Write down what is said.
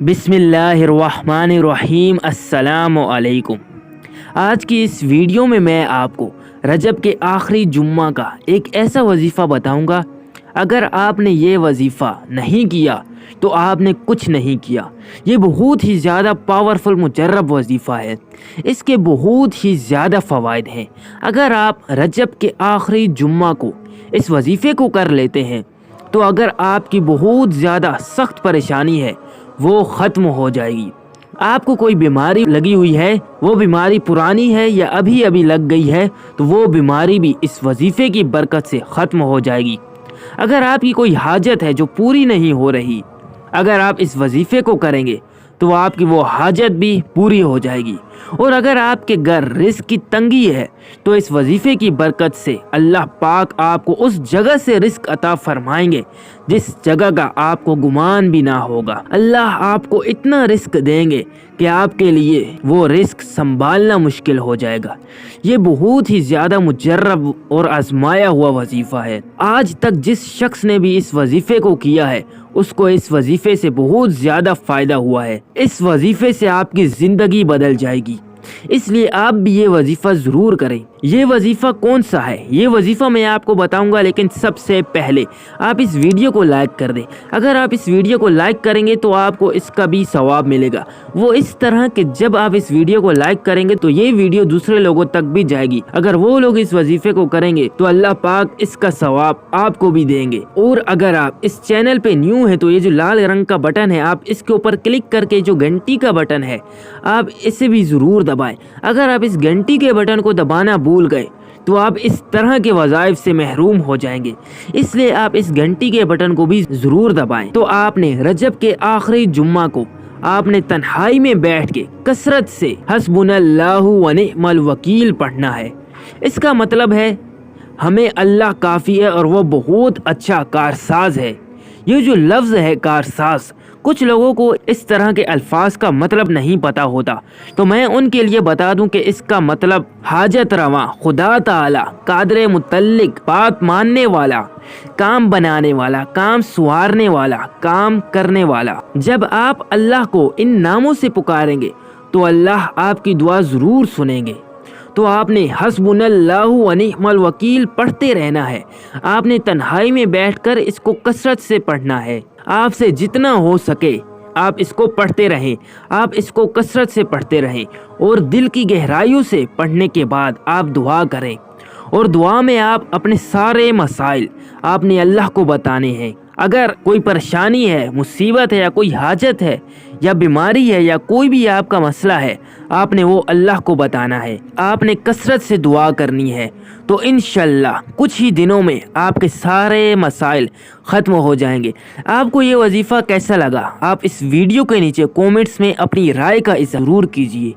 बिस्मिल्लाहिर्रहमानिर्रहीम। अस्सलाम वालेकुम। आज की इस वीडियो में मैं आपको रजब के आखिरी जुम्मा का एक ऐसा वजीफ़ा बताऊंगा, अगर आपने ये वजीफ़ा नहीं किया तो आपने कुछ नहीं किया। ये बहुत ही ज़्यादा पावरफुल मुजर्रब वजीफ़ा है। इसके बहुत ही ज़्यादा फ़वाइद हैं। अगर आप रजब के आखिरी जुम्मा को इस वजीफ़े को कर लेते हैं तो अगर आपकी बहुत ज़्यादा सख्त परेशानी है वो ख़त्म हो जाएगी। आपको कोई बीमारी लगी हुई है, वो बीमारी पुरानी है या अभी अभी लग गई है, तो वो बीमारी भी इस वजीफ़े की बरकत से ख़त्म हो जाएगी। अगर आपकी कोई हाजत है जो पूरी नहीं हो रही, अगर आप इस वजीफ़े को करेंगे तो आपकी वो हाजत भी पूरी हो जाएगी। और अगर आपके घर रिज़्क़ की तंगी है तो इस वजीफ़े की बरकत से अल्लाह पाक आपको उस जगह से रिज़्क़ अता फरमाएंगे जिस जगह का आपको गुमान भी ना होगा। अल्लाह आपको इतना रिज़्क़ देंगे कि आपके लिए वो रिज़्क़ संभालना मुश्किल हो जाएगा। ये बहुत ही ज़्यादा मुजर्रब और आजमाया हुआ वजीफ़ा है। आज तक जिस शख्स ने भी इस वजीफ़े को किया है उसको इस वजीफ़े से बहुत ज़्यादा फ़ायदा हुआ है। इस वजीफ़े से आपकी ज़िंदगी बदल जाएगी, इसलिए आप भी ये वजीफ़ा ज़रूर करें। ये वजीफ़ा कौन सा है ये वजीफ़ा मैं आपको बताऊंगा, लेकिन सबसे पहले आप इस वीडियो को लाइक कर दें। अगर आप इस वीडियो को लाइक करेंगे तो आपको इसका भी सवाब मिलेगा। वो इस तरह कि जब आप इस वीडियो को लाइक करेंगे तो ये वीडियो दूसरे लोगों तक भी जाएगी। अगर वो लोग इस वजीफ़े को करेंगे तो अल्लाह पाक इसका सवाब आपको भी देंगे। और अगर आप इस चैनल पे न्यू है तो ये जो लाल रंग का बटन है आप इसके ऊपर क्लिक करके जो घंटी का बटन है आप इसे भी ज़रूर दबाएं। अगर आप इस घंटी के बटन को दबाना भूल गए तो आप इस तरह के वज़ाइफ से महरूम हो जाएंगे, इसलिए आप इस घंटी के बटन को भी ज़रूर दबाएं। तो आपने रजब के आखिरी जुम्मा को आपने तन्हाई में बैठ के कसरत से हस्बुनल्लाहु व निअमल वकील पढ़ना है। इसका मतलब है हमें अल्लाह काफ़ी है और वो बहुत अच्छा कारसाज है। ये जो लफ्ज़ है कारसाज, कुछ लोगों को इस तरह के अल्फाज का मतलब नहीं पता होता, तो मैं उनके लिए बता दूं कि इसका मतलब हाजत रवा, खुदा ताला, कादरे मुतल्लिक, बात मानने वाला, काम बनाने वाला, काम सुधारने वाला, काम करने वाला। जब आप अल्लाह को इन नामों से पुकारेंगे तो अल्लाह आपकी दुआ ज़रूर सुनेंगे। तो आपने हस्बुनल्लाहु व निअमल वकील पढ़ते रहना है। आपने तन्हाई में बैठकर इसको कसरत से पढ़ना है। आपसे जितना हो सके आप इसको पढ़ते रहें, आप इसको कसरत से पढ़ते रहें और दिल की गहराइयों से पढ़ने के बाद आप दुआ करें। और दुआ में आप अपने सारे मसाइल आपने अल्लाह को बताने हैं। अगर कोई परेशानी है, मुसीबत है या कोई हाजत है या बीमारी है या कोई भी आपका मसला है, आपने वो अल्लाह को बताना है। आपने कसरत से दुआ करनी है, तो इंशाअल्लाह कुछ ही दिनों में आपके सारे मसाइल ख़त्म हो जाएंगे। आपको ये वजीफ़ा कैसा लगा आप इस वीडियो के नीचे कमेंट्स में अपनी राय का इज़हार ज़रूर कीजिए।